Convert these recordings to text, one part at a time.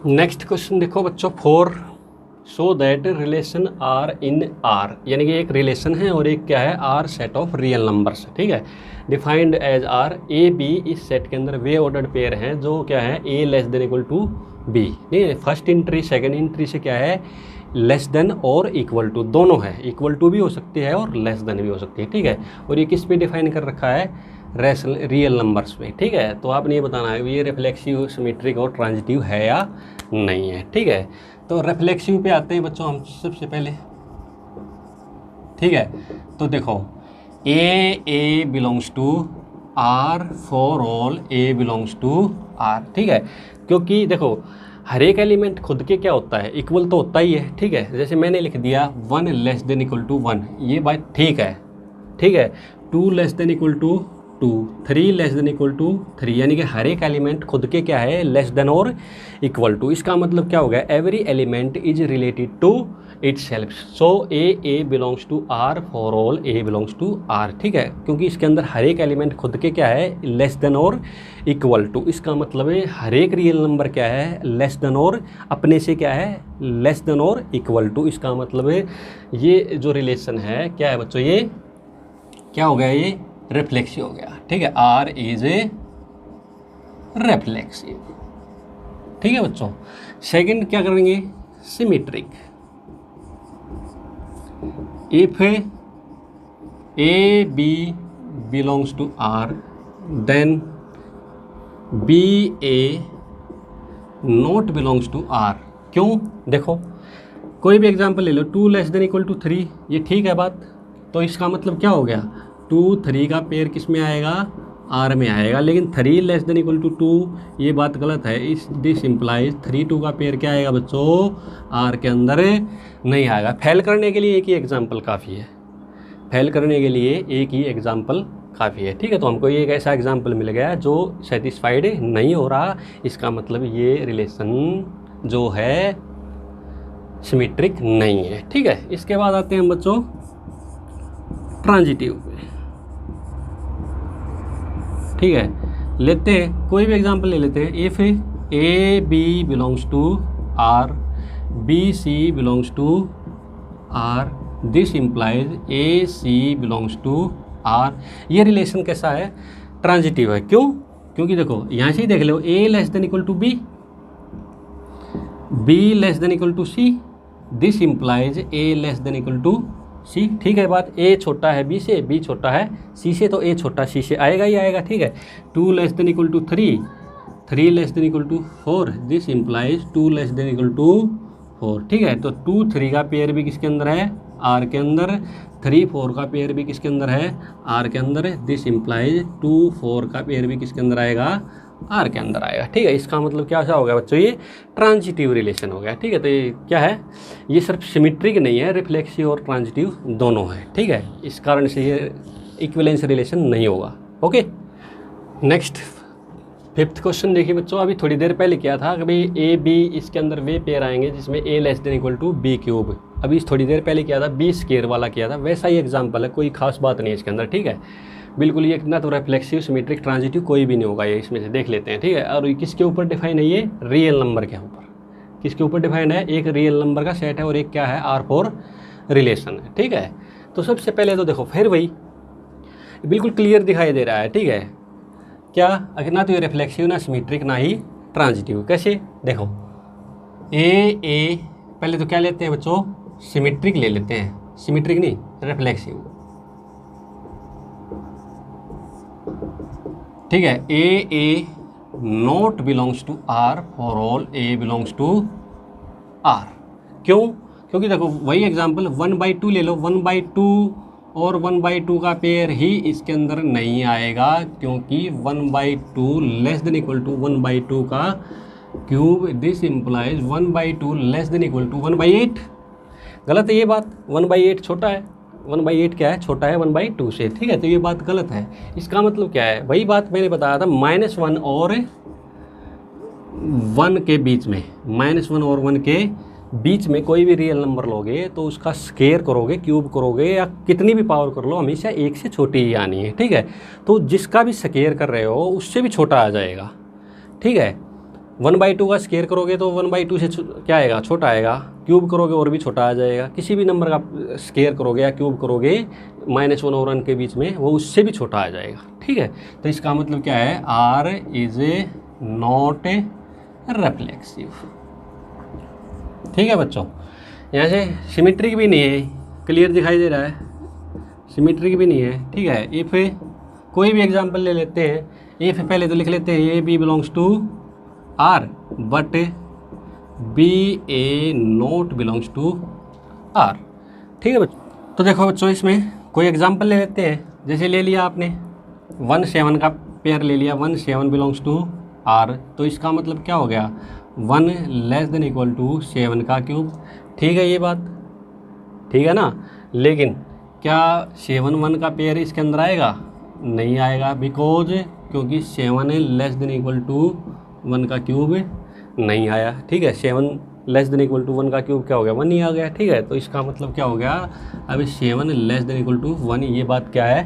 Next question देखो बच्चों 4, so that relation R in R, यानी कि एक रिलेशन है और एक क्या है R set of real numbers, ठीक है, defined as R a b, इस सेट के अंदर वे ऑर्डर्ड पेयर हैं जो क्या है a less than equal to b, ठीक है, फर्स्ट इंट्री सेकंड इंट्री से क्या है लेस देन और इक्वल टू, दोनों है, इक्वल टू भी हो सकती है और लेस देन भी हो सकती है, ठीक है, और ये किस पे डिफाइन कर रखा है रियल नंबर्स पे, ठीक है, तो आपने ये बताना है ये रिफ्लेक्सिव सिमेट्रिक और ट्रांजिटिव है या नहीं है, ठीक है। तो रिफ्लेक्सिव पे आते हैं बच्चों हम सबसे पहले, ठीक है, तो देखो a belongs to R for all a belongs to R, ठीक है, क्योंकि देखो हर एक एलिमेंट खुद के क्या होता है इक्वल तो होता ही है, ठीक है, जैसे मैंने लिख दिया 1 लेस देन इक्वल टू 1, ये बात ठीक है, ठीक है, 2 less than equal to 2, 3 less than equal to 3, यानी कि हर एक एलिमेंट खुद के क्या है लेस देन और इक्वल टू, इसका मतलब क्या हो गया every element is related to itself, so a belongs to R for all a belongs to R, ठीक है, क्योंकि इसके अंदर हर एक एलिमेंट खुद के क्या है लेस देन और इक्वल टू, इसका मतलब है हर एक रियल नंबर क्या है लेस देन और अपने से क्या है लेस देन और इक्वल टू, इसका मतलब है ये जो रिलेशन है क्या है बच्चों, ये क्या हो गया ये रिफ्लेक्सिव हो गया, ठीक है, आर इज ए रिफ्लेक्सिव, ठीक है बच्चों। सेकंड क्या करेंगे symmetric, if a b belongs to R then b a not belongs to R, क्यों, देखो कोई भी एग्जांपल ले लो 2 लेस देन इक्वल टू 3, ये ठीक है बात, तो इसका मतलब क्या हो गया 2 3 का पेयर किस में आएगा आर में आएगा, लेकिन 3 लेस देन इक्वल टू 2 ये बात गलत है, इस दिस इम्प्लाइज 3 2 का पेयर क्या आएगा बच्चों आर के अंदर नहीं आएगा। फेल करने के लिए एक ही एग्जाम्पल काफ़ी है, फेल करने के लिए एक ही एग्जाम्पल काफ़ी है, ठीक है, तो हमको ये एक ऐसा एग्जाम्पल मिल गया जो सेटिस्फाइड नहीं हो रहा, इसका मतलब ये रिलेशन जो है सिमेट्रिक नहीं है, ठीक है। इसके बाद आते हैं बच्चों ट्रांजिटिव पे, ठीक है, लेते हैं कोई भी एग्जांपल ले लेते हैं, if a b belongs to R b c belongs to R this implies a c belongs to R, ये रिलेशन कैसा है ट्रांजिटिव है, क्यों, क्योंकि देखो यहाँ से ही देख लो a less than equal to b, b less than equal to c, this implies a less than equal to c, ठीक है बात, ए छोटा है बी से, बी छोटा है सी से, तो ए छोटा सी से आएगा ही आएगा, ठीक है, 2 less than equal to 3, 3 less than equal to 4, this implies 2 less than equal to 4, ठीक है, तो 2 3 का पेयर भी किसके अंदर है आर के अंदर, 3 4 का पेयर भी किसके अंदर है आर के अंदर, दिस इम्प्लाइज 2 4 का पेयर भी किसके अंदर आएगा आर के अंदर आएगा, ठीक है, इसका मतलब क्या हो गया बच्चों ये ट्रांजिटिव रिलेशन हो गया, ठीक है, तो ये क्या है ये सिर्फ सिमेट्रिक नहीं है, रिफ्लेक्सिव और ट्रांजिटिव दोनों है, ठीक है, इस कारण से ये इक्विवेलेंस रिलेशन नहीं होगा, ओके। नेक्स्ट 5th क्वेश्चन देखिए बच्चों, अभी थोड़ी देर पहले किया था कि भाई ए बी इसके अंदर वे पेयर आएंगे जिसमें a less than equal to b cube, अभी थोड़ी देर पहले किया था बी स्क्वायर वाला किया था, वैसा ही एग्जाम्पल है, कोई खास बात नहीं है इसके अंदर, ठीक है, बिल्कुल ये इतना तो रिफ्लेक्सिव सिमेट्रिक ट्रांजिटिव कोई भी नहीं होगा, ये इसमें से देख लेते हैं, ठीक है, और किसके ऊपर डिफाइन है ये रियल नंबर के ऊपर, किसके ऊपर डिफाइन है एक रियल नंबर का सेट है और एक क्या है आर फोर रिलेशन है, ठीक है। तो सबसे पहले तो देखो फिर वही बिल्कुल क्लियर दिखाई दे रहा है, ठीक है, क्या अगर ना तो ये रिफ्लेक्सिव ना सिमेट्रिक ना ही ट्रांजिटिव, कैसे देखो ए पहले तो क्या लेते हैं बच्चों सिमेट्रिक ले लेते हैं, सिमेट्रिक नहीं रिफ्लेक्सिव, ठीक है, a not belongs to R for all a belongs to R, क्यों, क्योंकि देखो वही एग्जांपल 1/2 ले लो, 1/2 और 1/2 का पेयर ही इसके अंदर नहीं आएगा, क्योंकि 1/2 लेस देन इक्वल टू 1/2 का cube, this implies 1/2 less than equal to 1/8, गलत है ये बात, 1/8 छोटा है, 1/8 क्या है छोटा है 1/2 से, ठीक है, तो ये बात गलत है। इसका मतलब क्या है, वही बात मैंने बताया था -1 और 1 के बीच में, -1 और 1 के बीच में कोई भी रियल नंबर लोगे तो उसका स्क्वायर करोगे, क्यूब करोगे या कितनी भी पावर कर लो, हमेशा 1 से छोटी ही आनी है, ठीक है, तो जिसका भी स्क्वायर कर रहे हो उससे भी छोटा आ जाएगा, ठीक है, 1/2 का स्क्वायर करोगे तो 1/2 से क्या आएगा, छोटा आएगा। क्यूब करोगे और भी छोटा आ जाएगा। किसी भी नंबर का स्क्वायर करोगे या क्यूब करोगे -1 और 1 के बीच में, वो उससे भी छोटा आ जाएगा। ठीक है, तो इसका मतलब क्या है, R is A not a reflexive. ठीक है बच्चों, यहाँ से सिमेट्रिक भी नहीं है, क्लियर दिखाई दे रहा है, सिमेट्रिक भी नहीं है। ठीक है, इफ़ कोई भी एग्जांपल ले लेते हैं, इफ़ पहले तो लिख लेते हैं a b belongs to R but b a not belongs to R. ठीक है बच्चों, तो देखो बच्चों इसमें कोई एग्जांपल ले लेते हैं। जैसे ले लिया आपने 1 7 का पेयर ले लिया, 1 7 बिलोंग्स टू आर, तो इसका मतलब क्या हो गया, 1 <= 7 का क्यूब। ठीक है, ये बात ठीक है ना। लेकिन क्या 7 1 का पेयर इसके अंदर आएगा, नहीं आएगा, बिकॉज क्योंकि 7 <= 1 का क्यूब नहीं आया। ठीक है, 7 <= 1 का क्यूब क्या हो गया, 1 ही आ गया। ठीक है, तो इसका मतलब क्या हो गया, अभी 7 <= 1, ये बात क्या है,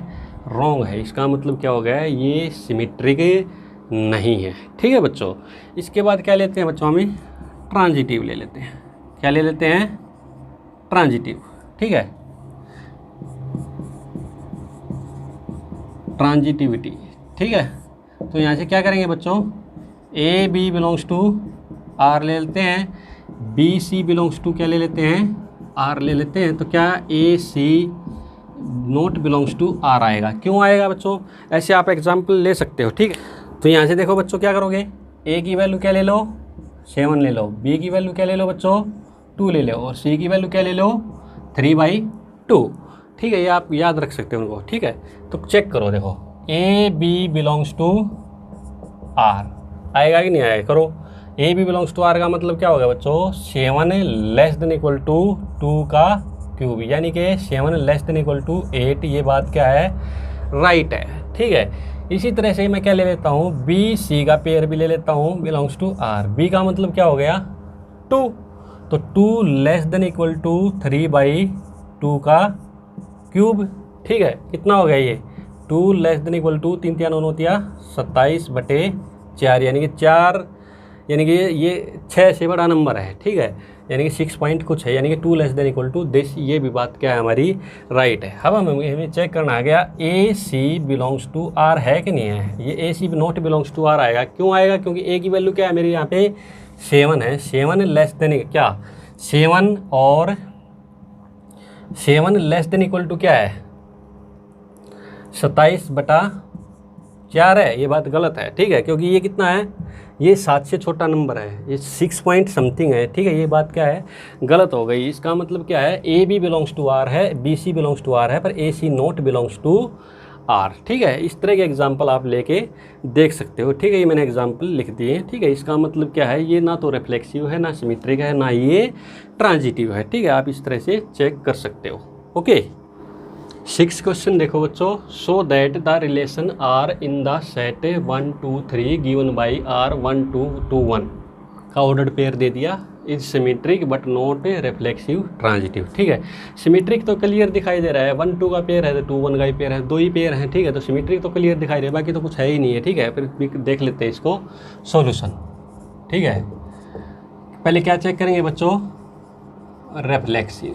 रॉन्ग है। इसका मतलब क्या हो गया, ये सिमेट्रिक नहीं है। ठीक है बच्चों, इसके बाद क्या लेते हैं बच्चों, हमें ट्रांजिटिव ले लेते हैं। क्या ले लेते हैं, ट्रांजिटिव। ठीक है, ट्रांजिटिविटी। ठीक है, तो यहाँ से क्या करेंगे बच्चों, a b belongs to R ले लेते हैं, बी सी बिलोंग्स टू क्या ले लेते हैं, आर ले लेते हैं। तो क्या ए c not belongs to R आएगा। क्यों आएगा बच्चों, ऐसे आप एग्जाम्पल ले सकते हो। ठीक है, तो यहाँ से देखो बच्चों क्या करोगे, ए की वैल्यू क्या ले लो, 7 ले लो, बी की वैल्यू क्या ले लो बच्चों, 2 ले लो, और सी की वैल्यू क्या ले लो, 3/2। ठीक है, ये आप याद रख सकते हो उनको। ठीक है, तो चेक करो, देखो a b belongs to R आएगा कि नहीं आएगा, करो। A b belongs to R का मतलब क्या होगा बच्चों, 7 <= 2 का क्यूब, यानी कि 7 <= 8। ये बात क्या है, राइट है। ठीक है, इसी तरह से मैं क्या ले लेता हूँ, बी सी का पेयर भी ले लेता हूँ, बिलोंग्स टू आर। बी का मतलब क्या हो गया, 2, तो 2 <= 3/2 का क्यूब। ठीक है, कितना हो गया ये, 2 <= 3 3 9 27/4, यानी कि 4, यानी कि ये 6 से बड़ा नंबर है। ठीक है, यानी कि 6 पॉइंट कुछ है, यानी कि 2 <= दिस। ये भी बात क्या है हमारी, राइट है। अब हमें चेक करना आ गया, ए सी बिलोंग्स टू आर है कि नहीं है। ये ए c not belongs to R आएगा। क्यों आएगा, क्योंकि ए की वैल्यू क्या है मेरी यहाँ पे 7 है। 7 क्या, 7 और 7 <= क्या है, 27/4 है। ये बात गलत है। ठीक है, क्योंकि ये कितना है, ये 7 से छोटा नंबर है, ये 6 पॉइंट समथिंग है। ठीक है, ये बात क्या है, गलत हो गई। इसका मतलब क्या है, a b belongs to R है, b c belongs to R है, पर a c not belongs to R. ठीक है, इस तरह के एग्जाम्पल आप लेके देख सकते हो। ठीक है, ये मैंने एग्जाम्पल लिख दिए। ठीक है, इसका मतलब क्या है, ये ना तो रिफ्लेक्सिव है, ना सिमेट्रिक है, ना ये ट्रांजिटिव है। ठीक है, आप इस तरह से चेक कर सकते हो। ओके, 6 क्वेश्चन देखो बच्चों, so that the relation R in the set 1 2 3 given by R 1 2 2 1 का ऑर्डर्ड पेयर दे दिया, is symmetric but not reflexive transitive. ठीक है, सिमेट्रिक तो क्लियर दिखाई दे रहा है, 1 2 का पेयर है, तो 2 1 का ही पेयर है, 2 ही पेयर हैं। ठीक है, तो सिमेट्रिक तो क्लियर दिखाई दे रहा है, बाकी तो कुछ है ही नहीं है। ठीक है, फिर देख लेते हैं इसको सॉल्यूशन। ठीक है, पहले क्या चेक करेंगे बच्चों, रिफ्लेक्सिव।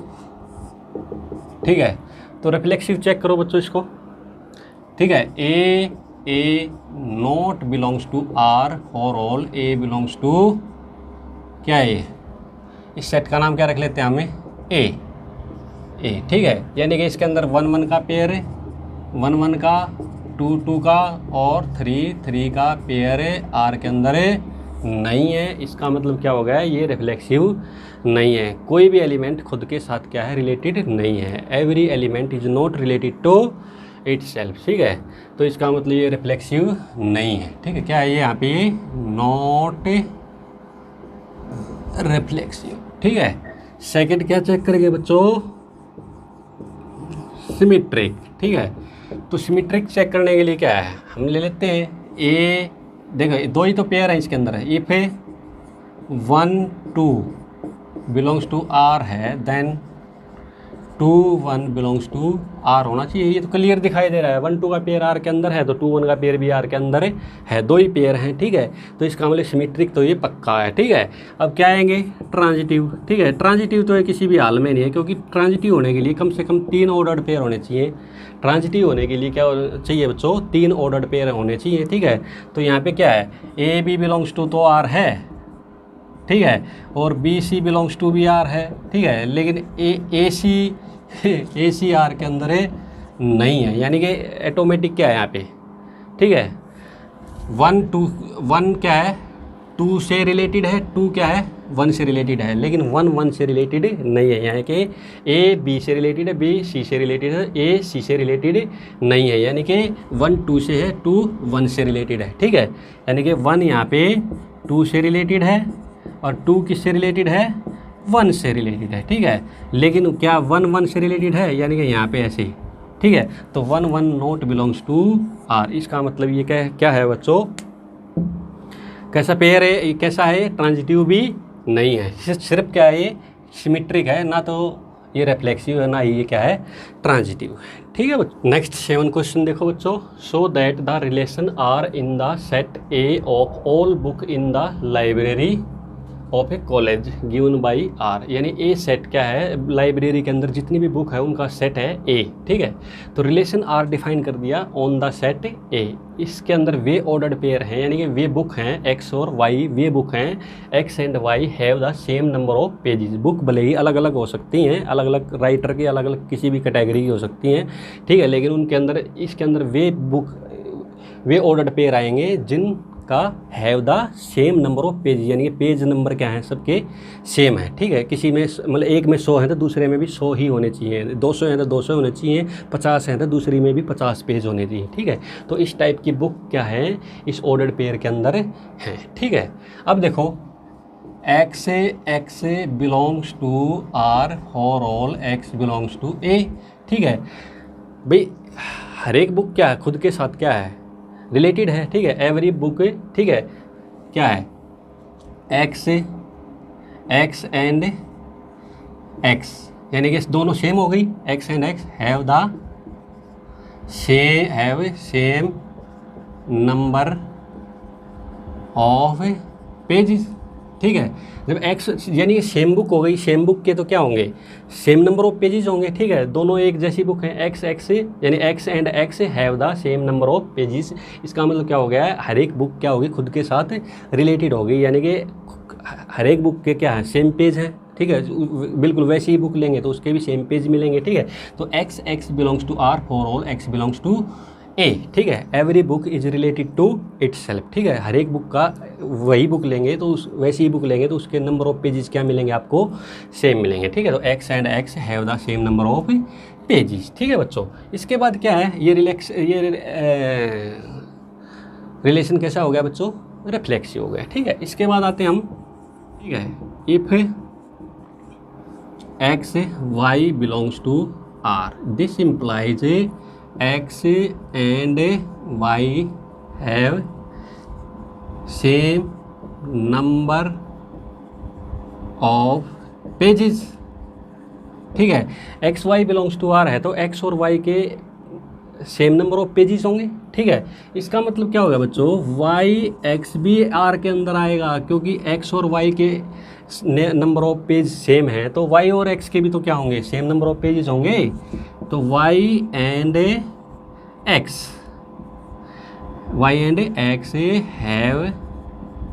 ठीक है, तो रिफ्लेक्सिव चेक करो बच्चों इसको। ठीक है, a not belongs to R for all a belongs to क्या है, इस सेट का नाम क्या रख लेते हैं हमें, ए। ठीक है, यानी कि इसके अंदर 1 1 का पेयर है, 1 1 का, 2 2 का और 3 3 का पेयर है, आर के अंदर नहीं है। इसका मतलब क्या हो गया, ये रिफ्लेक्सिव नहीं है। कोई भी एलिमेंट खुद के साथ क्या है, रिलेटेड नहीं है। Every element is not related to itself. ठीक है, तो इसका मतलब ये रिफ्लेक्सिव नहीं है। ठीक है, क्या है ये यहाँ पे, नॉट रिफ्लेक्सिव। ठीक है, सेकंड क्या चेक करेंगे बच्चों, सिमेट्रिक। ठीक है, तो सिमेट्रिक चेक करने के लिए क्या है, हम ले लेते हैं ए, देखो 2 ही तो पेयर है इसके अंदर है। इफ 1 2 बिलोंग्स टू आर है, देन 2 1 बिलोंग्स टू आर होना चाहिए। ये तो क्लियर दिखाई दे रहा है, 1 2 का पेयर आर के अंदर है तो 2 1 का पेयर भी आर के अंदर है, दो ही पेयर हैं, ठीक है। तो इसका मतलब सिमेट्रिक तो ये पक्का है, ठीक है। अब क्या आएंगे, ट्रांजिटिव, ठीक है। ट्रांजिटिव तो ये किसी भी हाल में नहीं है, क्योंकि ट्रांजिटिव होने के लिए कम से कम 3 ऑर्डर्ड पेयर होने चाहिए। ट्रांजिटिव होने के लिए क्या चाहिए बच्चों, 3 ऑर्डर्ड पेयर होने चाहिए, ठीक है। तो यहाँ पे क्या है, ए बी बिलोंग्स टू तो आर है, ठीक है, और बी सी बिलोंग्स टू भी आर है, ठीक है, लेकिन ए सी आर के अंदर है नहीं है, यानी कि ऑटोमेटिक क्या है यहाँ पे, ठीक है। 1 क्या है, 2 से रिलेटेड है, 2 क्या है, 1 से रिलेटेड है, लेकिन 1 1 से रिलेटेड नहीं है, यानी कि ए बी से रिलेटेड है, बी सी से रिलेटेड है, ए सी से रिलेटेड नहीं है, यानी कि 1 2 से है, 2 1 से रिलेटेड है, ठीक है। यानी कि 1 यहाँ पे 2 से रिलेटेड है और 2 किससे रिलेटेड है, 1 से रिलेटेड है, ठीक है। लेकिन क्या 1 1 से रिलेटेड है, यानी कि यहाँ पे ऐसे, ठीक है। तो 1 1 नॉट बिलोंग्स टू आर, इसका मतलब ये क्या है बच्चों, कैसा पेयर है, ये कैसा है, ट्रांजिटिव भी नहीं है, सिर्फ क्या है, ये सिमेट्रिक है, ना तो ये रिफ्लेक्सिव है, ना ये क्या है, ट्रांजिटिव है, ठीक है बच्चों। नेक्स्ट 7 क्वेश्चन देखो बच्चों, so that the relation R in the set a of all book in the library of a college given by R, यानी ए सेट क्या है, लाइब्रेरी के अंदर जितनी भी बुक है उनका सेट है ए, ठीक है। तो रिलेशन आर डिफाइन कर दिया ऑन द सेट ए, इसके अंदर वे ऑर्डर्ड पेयर हैं, यानी कि वे बुक हैं एक्स और वाई, वे बुक हैं x and y have the same number of pages. Book भले ही अलग अलग हो सकती हैं, अलग अलग राइटर की, अलग अलग किसी भी कैटेगरी की हो सकती हैं, ठीक है, लेकिन उनके अंदर, इसके अंदर वे ऑर्डर्ड पेयर आएंगे जिनका have the same number of page, यानी कि पेज नंबर क्या है, सबके सेम है, ठीक है। किसी में मतलब एक में 100 है तो दूसरे में भी 100 ही होने चाहिए, 200 है तो 200 होने चाहिए, 50 है तो दूसरी में भी 50 पेज होने चाहिए, ठीक है। तो इस टाइप की बुक क्या है, इस ऑर्डर्ड पेयर के अंदर है, ठीक है। अब देखो x belongs to R for all x belongs to A, ठीक है भाई। हर एक बुक क्या है, खुद के साथ क्या है, रिलेटेड है, ठीक है। एवरी बुक, ठीक है, क्या है, एक्स एंड एक्स, यानी कि दोनों सेम हो गई, x and x have same number of pages, ठीक है। जब एक्स यानी कि सेम बुक हो गई, सेम बुक के तो क्या होंगे, सेम नंबर ऑफ पेजेस होंगे, ठीक है। दोनों एक जैसी बुक हैं, एक्स यानी x and x have the same number of pages. इसका मतलब क्या हो गया है, हर एक बुक क्या होगी, खुद के साथ रिलेटेड होगी, यानी कि हर एक बुक के क्या है, सेम पेज है, ठीक है। बिल्कुल वैसी ही बुक लेंगे तो उसके भी सेम पेज मिलेंगे, ठीक है। तो x belongs to R for all x belongs to A, ठीक है। Every book is related to itself, ठीक है। हर एक बुक का वही बुक लेंगे तो उस वैसी ही बुक लेंगे तो उसके नंबर ऑफ पेजेस क्या मिलेंगे आपको, सेम मिलेंगे, ठीक है। तो x and x have the same number of pages, ठीक है बच्चों। इसके बाद क्या है, ये रिलेशन कैसा हो गया बच्चों, रिफ्लेक्सिव हो गया, ठीक है। इसके बाद आते हैं हम, ठीक है, if x y belongs to R, this implies x and y have same number of pages, ठीक है। X y belongs to R है तो एक्स और वाई के सेम नंबर ऑफ पेजेस होंगे, ठीक है। इसका मतलब क्या होगा बच्चों, वाई एक्स भी आर के अंदर आएगा, क्योंकि एक्स और वाई के नंबर ऑफ पेज सेम है तो वाई और एक्स के भी तो क्या होंगे, सेम नंबर ऑफ पेजेस होंगे। तो y and x have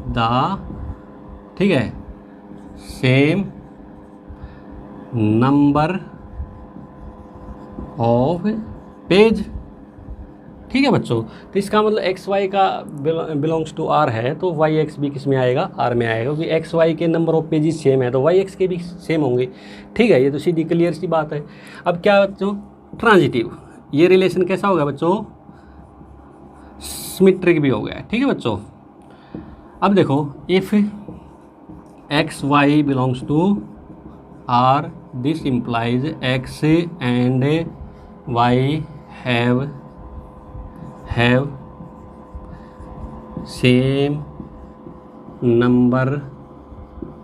the, ठीक है, सेम नंबर ऑफ पेज, ठीक है बच्चों। तो इसका मतलब एक्स वाई का बिलोंग्स टू आर है तो वाई एक्स भी किस में आएगा, आर में आएगा, क्योंकि एक्स वाई के नंबर ऑफ पेजेस सेम है तो वाई एक्स के भी सेम होंगे, ठीक है। ये तो सीधी क्लियर सी बात है। अब क्या बच्चों, ट्रांजिटिव, ये रिलेशन कैसा होगा बच्चों, सिमेट्रिक भी हो गया, ठीक है बच्चों। अब देखो, if x y belongs to R, this implies x and y have same number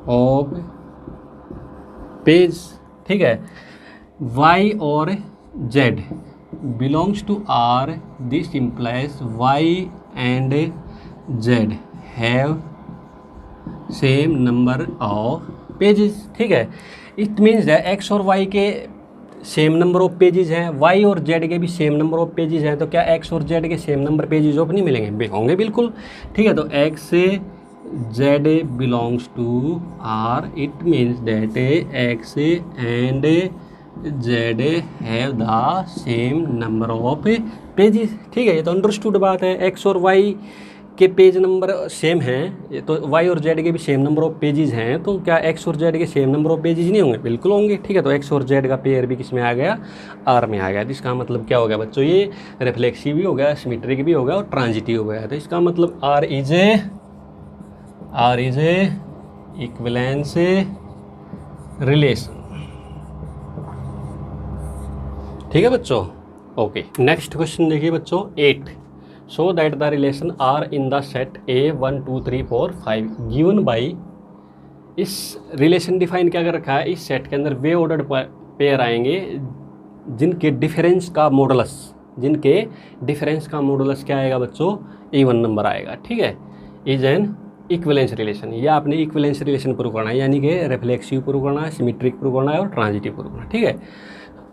of page, ठीक है। y और z belongs to R, this implies y and z have same number of pages। ठीक है, it means है x और y के same number of pages हैं, y और z के भी सेम नंबर ऑफ पेजेस हैं, तो क्या x और z के सेम नंबर पेजेस ऑफ नहीं मिलेंगे? होंगे बिल्कुल। ठीक है, तो x z belongs to R, it means that x and z have the same number of pages। ठीक है, ये तो अंडरस्टूड बात है। x और y के पेज नंबर सेम हैं, तो y और z के भी सेम नंबर ऑफ पेजेस हैं, तो क्या x और z के सेम नंबर ऑफ पेजेस नहीं होंगे? बिल्कुल होंगे। ठीक है, तो x और z का पेयर भी किस में आ गया? R में आ गया। तो इसका मतलब क्या हो गया बच्चों? ये रिफ्लेक्सिव भी हो गया, सिमेट्रिक भी हो गया और ट्रांजिटिव हो गया। तो इसका मतलब R is a equivalence relation. ठीक है बच्चों, ओके। नेक्स्ट क्वेश्चन देखिए बच्चों 8। So that the relation R in the set A 1 2 3 4 5 given by. इस रिलेशन डिफाइन क्या कर रखा है? इस सेट के अंदर वे ऑर्डर्ड पेयर आएंगे जिनके डिफरेंस का मॉडुलस क्या आएगा बच्चों? इवन नंबर आएगा। ठीक है, इज एन इक्विवेलेंस रिलेशन। या आपने इक्विवेलेंस रिलेशन प्रूव करना है, यानी कि रिफ्लेक्सिव प्रूव करना है, सिमेट्रिक प्रूव करना है और ट्रांजिटिव प्रूव करना है। ठीक है,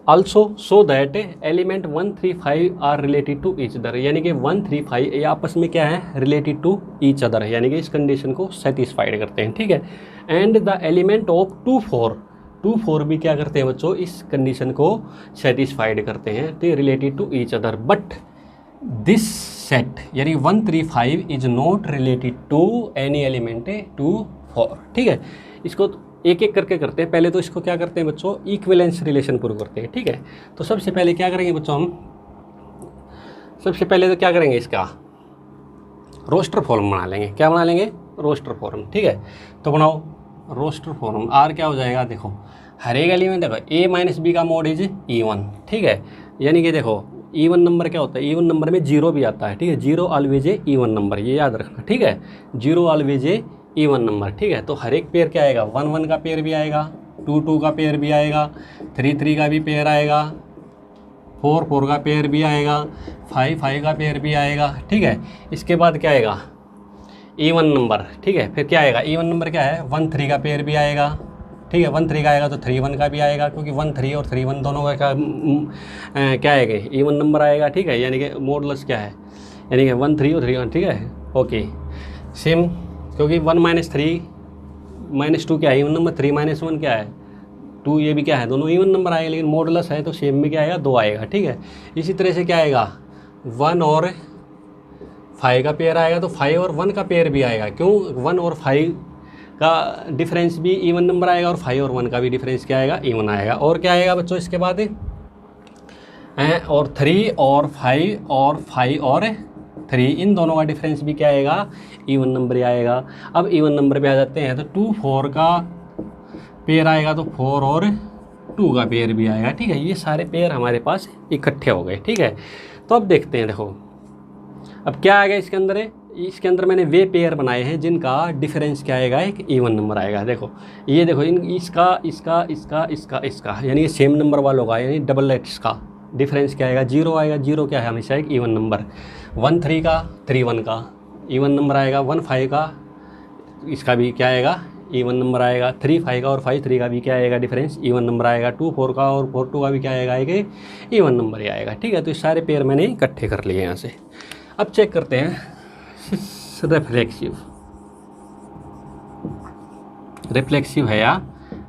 also so that element 1 3 5 are related to each other, यानी कि 1 3 5 ये आपस में क्या है? रिलेटेड टू ईच अदर है, यानी कि इस कंडीशन को सेटिस्फाइड करते हैं। ठीक है, एंड द एलिमेंट ऑफ 2 4 भी क्या करते हैं बच्चों? इस कंडीशन को सेटिस्फाइड करते हैं, तो related to each other. But this set यानी 1 3 5 is not related to any element 2 4। ठीक है, इसको एक एक करके करते हैं। पहले तो इसको क्या करते हैं बच्चों? इक्विवेलेंस रिलेशन प्रूव करते हैं। ठीक है, तो सबसे पहले क्या करेंगे बच्चों? हम सबसे पहले तो क्या करेंगे? इसका रोस्टर फॉर्म बना लेंगे। क्या बना लेंगे? Roster form. ठीक है, तो बनाओ रोस्टर फॉर्म। आर क्या हो जाएगा? देखो हर एक एलिमेंट देखो a माइनस बी का मोड इज E1। ठीक है, यानी कि देखो इवन नंबर क्या होता है? इवन नंबर में जीरो भी आता है। ठीक है, zero always a even number, ये याद रखना। ठीक है, zero always a even number. ठीक है, तो हर एक पेयर क्या आएगा? 1 1 का पेयर भी आएगा, 2 2 का पेयर भी आएगा, 3 3 का भी पेयर आएगा, 4 4 का पेयर भी आएगा, 5 5 का पेयर भी आएगा। ठीक है, इसके बाद क्या आएगा? Even number. ठीक है, फिर क्या आएगा? इवन नंबर क्या है? 1 3 का पेयर भी आएगा। ठीक है, 1 3 का आएगा तो 3 1 का भी आएगा, क्योंकि 1 3 और 3 1 दोनों का क्या आएगा? इवन नंबर आएगा। ठीक है, यानी कि मॉडुलस क्या है? यानी कि 1 3 और 3 1। ठीक है, ओके सेम, क्योंकि 1 माइनस 3 माइनस 2 क्या है? Even number. 3 माइनस 1 क्या है? 2। ये भी क्या है? दोनों इवन नंबर आएगा, लेकिन मॉडुलस है तो सेम में क्या आएगा? 2 आएगा। ठीक है, इसी तरह से क्या आएगा? 1 और 5 का पेयर आएगा, तो 5 और 1 का पेयर भी आएगा। क्यों? 1 और 5 का डिफरेंस भी इवन नंबर आएगा, और 5 और 1 का भी डिफरेंस क्या आएगा? इवन आएगा। और क्या आएगा बच्चों इसके बाद? और 3 और 5 और 5 और 3, इन दोनों का डिफरेंस भी क्या आएगा? इवन नंबर ही आएगा। अब इवन नंबर पे आ जाते हैं, तो 2 4 का पेयर आएगा, तो 4 और 2 का पेयर भी आएगा। ठीक है, ये सारे पेयर हमारे पास इकट्ठे हो गए। ठीक है, तो अब देखते हैं। देखो अब क्या आएगा इसके अंदर? इसके अंदर मैंने वे पेयर बनाए हैं जिनका डिफरेंस क्या आएगा? एक इवन नंबर आएगा। देखो ये देखो इसका यानी कि सेम नंबर वालों का, यानी डबल लेट्स का डिफरेंस क्या आएगा? 0 आएगा। 0 क्या है? हमेशा एक इवन नंबर। 1 3 का 3 1 का इवन नंबर आएगा। 1 5 का इसका भी क्या आएगा? इवन नंबर आएगा। 3 5 का और 5 3 का भी क्या आएगा? डिफरेंस इवन नंबर आएगा। 2 4 का और 4 2 का भी क्या आएगा? एक इवन नंबर ही आएगा। ठीक है, तो ये सारे पेयर मैंने इकट्ठे कर लिए यहाँ से। अब चेक करते हैं रिफ्लेक्सिव है या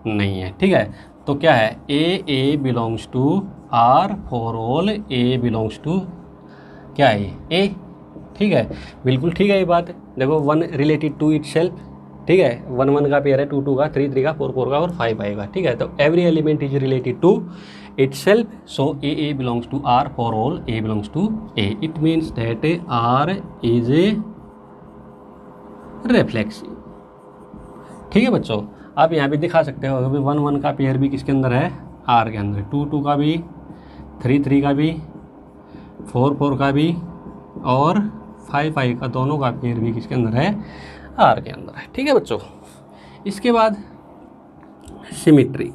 नहीं है। ठीक है, तो क्या है? A belongs to R for all a belongs to क्या है? ए। ठीक है, बिल्कुल ठीक है ये बात। देखो 1 रिलेटेड टू इट सेल्फ। ठीक है, 1 1 का पेयर है, 2 2 का, 3 3 का, 4 4 का और 5 आएगा। ठीक है, तो every element is related to itself, so a belongs to R for all a belongs to A. It means that R is a reflexive. ठीक है बच्चों, आप यहाँ पे दिखा सकते हो कि 1 1 का पेयर भी किसके अंदर है? आर के अंदर। 2 2 का भी, 3 3 का भी, 4 4 का भी और 5 5 का, दोनों का पेयर भी किसके अंदर है? आर के अंदर है। ठीक है बच्चों, इसके बाद सिमेट्रिक।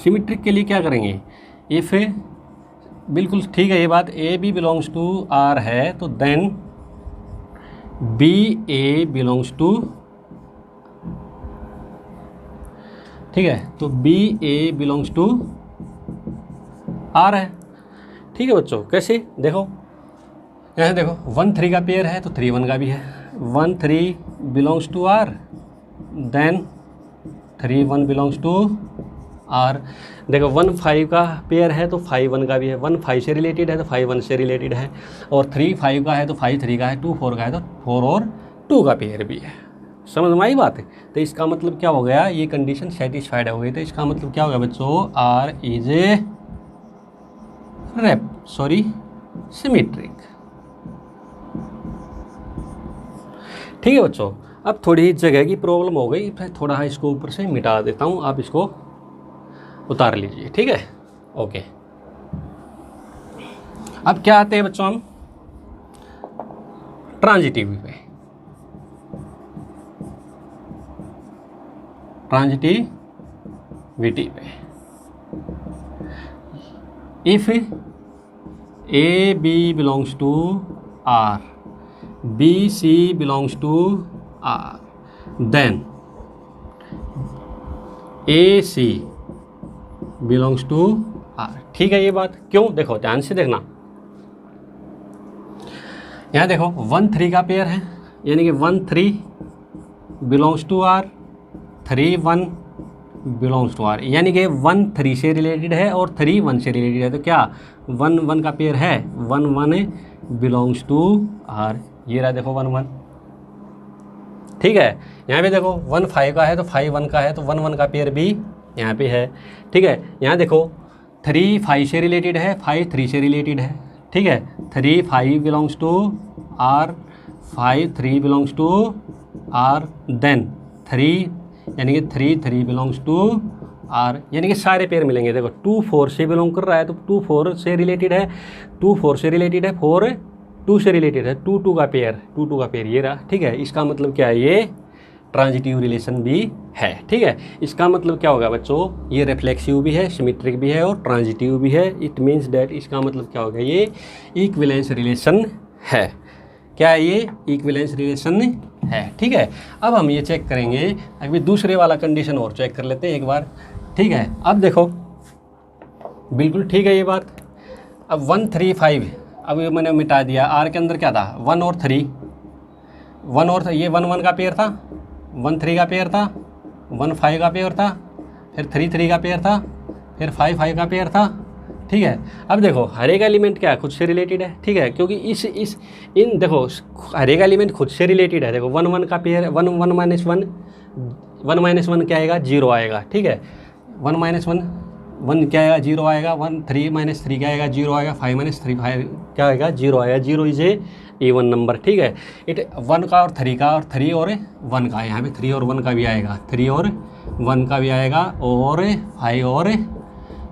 सिमेट्रिक के लिए क्या करेंगे, इफ़ बिल्कुल ठीक है ये बात, a b belongs to R है तो then b a belongs to, ठीक है, तो b a belongs to R है। ठीक है बच्चों, कैसे देखो, यहाँ देखो 1 3 का पेयर है तो 3 1 का भी है। 1 3 belongs to R, then 3 1 belongs to R. देखो 1 5 का पेयर है तो 5 1 का भी है। 1 5 से रिलेटेड है तो 5 1 से रिलेटेड है, और 3 5 का है तो 5 3 का है, 2 4 का है तो 4 और 2 का पेयर भी है। समझ में आई बात है? तो इसका मतलब क्या हो गया, ये कंडीशन सेटिस्फाइड हो गई। तो इसका मतलब क्या हो गया बच्चों, आर इज ए सिमेट्रिक। ठीक है बच्चों, अब थोड़ी जगह की प्रॉब्लम हो गई, फिर थोड़ा इसको ऊपर से मिटा देता हूँ, आप इसको उतार लीजिए। ठीक है, ओके। अब क्या आते हैं बच्चों, हम ट्रांजिटिविटी पे। ट्रांजिटिविटी पे if a b belongs to R, b c belongs to R, then a c belongs to R. ठीक है ये बात, क्यों, देखो ध्यान से देखना, यहाँ देखो 1 3 का पेयर है, यानी कि 1 3 belongs to R, 3 1 belongs to R, यानी कि 1 3 से रिलेटेड है और 3 1 से रिलेटेड है। तो क्या 1 1 का पेयर है, 1 1 बिलोंग्स टू आर, ये रहा देखो 1 1। ठीक है, यहाँ पे देखो 1 5 का है तो 5 1 का है, तो 1 1 का पेयर भी यहाँ पे है। ठीक है, यहाँ देखो 3 5 से रिलेटेड है, 5 3 से रिलेटेड है। ठीक है, 3 5 belongs to R, 5 3 belongs to R, then 3 यानी कि 3 3 बिलोंग्स टू आर, यानी कि सारे पेयर मिलेंगे। देखो 2 4 से बिलोंग कर रहा है तो 2 4 से रिलेटेड है, 2 4 से रिलेटेड है, 4 2 से रिलेटेड है, 2 2 का पेयर, 2 2 का पेयर ये रहा। ठीक है, इसका मतलब क्या है, ये ट्रांजिटिव रिलेशन भी है। ठीक है, इसका मतलब क्या होगा बच्चों, ये रिफ्लेक्सिव भी है, सिमेट्रिक भी है और ट्रांजिटिव भी है। इट मीन्स दैट, इसका मतलब क्या होगा, ये इक्विवेलेंस रिलेशन है। क्या है ये, इक्विवेलेंस रिलेशन है। ठीक है, अब हम ये चेक करेंगे, अभी दूसरे वाला कंडीशन और चेक कर लेते हैं एक बार। ठीक है, अब देखो बिल्कुल ठीक है ये बात। अब 1 3 5, अब ये मैंने मिटा दिया, आर के अंदर क्या था, 1 और 3, 1 और ये 1 1 का पेयर था, 1 3 का पेयर था, 1 5 का पेयर था, फिर 3 3 का पेयर था, फिर 5 5 का पेयर था। ठीक है, अब देखो हर एक एलिमेंट क्या है, खुद से रिलेटेड है। ठीक है, क्योंकि इन देखो हर एक एलिमेंट खुद से रिलेटेड है। देखो 1 1 का पेयर, 1 1 माइनस 1, 1 माइनस 1 क्या आएगा, 0 आएगा। ठीक है, 1 माइनस 1 1 क्या आएगा, 0 आएगा। 1 3 माइनस 3 क्या आएगा, 0 आएगा। 5 माइनस 3 5 क्या आएगा, 0 आएगा। 0 इज ए इवन नंबर। ठीक है, इट 1 का और 3 का, और 3 और 1 का, यहाँ पे 3 और 1 का भी आएगा, 3 और 1 का भी आएगा, और 5 और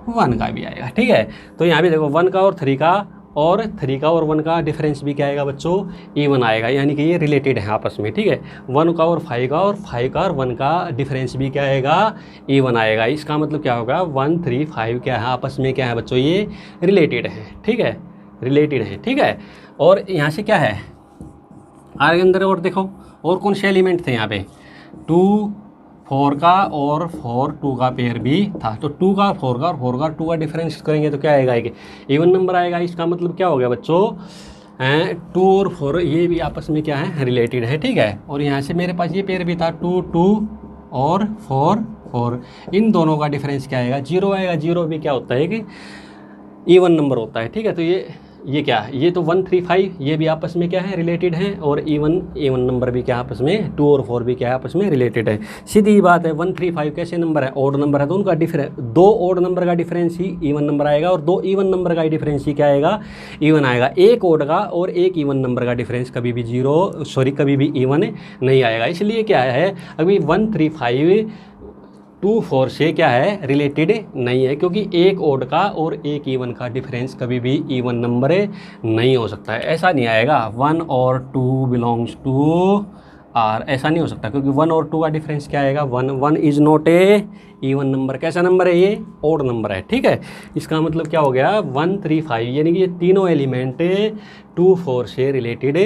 1 का भी आएगा। ठीक है, तो यहाँ पे देखो 1 का और 3 का, और 3 का और 1 का डिफरेंस भी क्या आएगा बच्चों, इवन आएगा, यानी कि ये रिलेटेड है आपस में। ठीक है, 1 का और 5 का, और 5 का और 1 का डिफरेंस भी क्या आएगा, इवन आएगा। इसका मतलब क्या होगा, 1 3 5 क्या है, आपस में क्या है बच्चों, ये रिलेटेड है। ठीक है, रिलेटेड है। ठीक है, और यहाँ से क्या है आर के अंदर, और देखो और कौन से एलिमेंट थे यहाँ पे, 2 4 का और 4 2 का पेयर भी था। तो 2 का 4 का और 4 का 2 का डिफरेंस करेंगे तो क्या आएगा, एक इवन नंबर आएगा। इसका मतलब क्या हो गया बच्चों, 2 और 4 ये भी आपस में क्या है, रिलेटेड है। ठीक है, और यहाँ से मेरे पास ये पेयर भी था, 2 2 और 4 4, इन दोनों का डिफरेंस क्या आएगा, 0 आएगा। 0 भी क्या होता है कि इवन नंबर होता है। ठीक है, तो ये क्या है, ये तो 1 3 5 ये भी आपस में क्या है, रिलेटेड है, और इवन नंबर भी क्या आपस में, 2 और 4 भी क्या आपस में रिलेटेड है। सीधी बात है, 1 3 5 कैसे नंबर है, ऑड नंबर है, तो उनका डिफरेंस, 2 ऑड नंबर का डिफरेंस ही इवन नंबर आएगा, और 2 इवन नंबर का डिफरेंस ही क्या आएगा, इवन आएगा। एक ऑड का और एक इवन नंबर का डिफरेंस कभी भी कभी भी इवन नहीं आएगा। इसलिए क्या है, अभी 1 3 5 2 4 से क्या है, रिलेटेड नहीं है, क्योंकि एक ओड का और एक इवन का डिफरेंस कभी भी इवन नंबर नहीं हो सकता है। ऐसा नहीं आएगा 1 और 2 बिलोंग्स टू आर, ऐसा नहीं हो सकता क्योंकि 1 और 2 का डिफरेंस क्या आएगा, 1, 1 is not a even number. कैसा नंबर है ये, ओड नंबर है, ठीक है। इसका मतलब क्या हो गया 1 3 5, यानी कि ये तीनों एलिमेंट 2 4 से रिलेटेड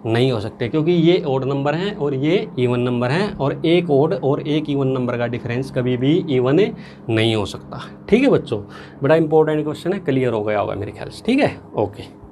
नहीं हो सकते क्योंकि ये ओड नंबर हैं और ये इवन नंबर हैं, और एक ओड और एक इवन नंबर का डिफरेंस कभी भी इवन नहीं हो सकता, ठीक है बच्चों। बड़ा इंपॉर्टेंट क्वेश्चन है, क्लियर हो गया होगा मेरे ख्याल से, ठीक है, ओके।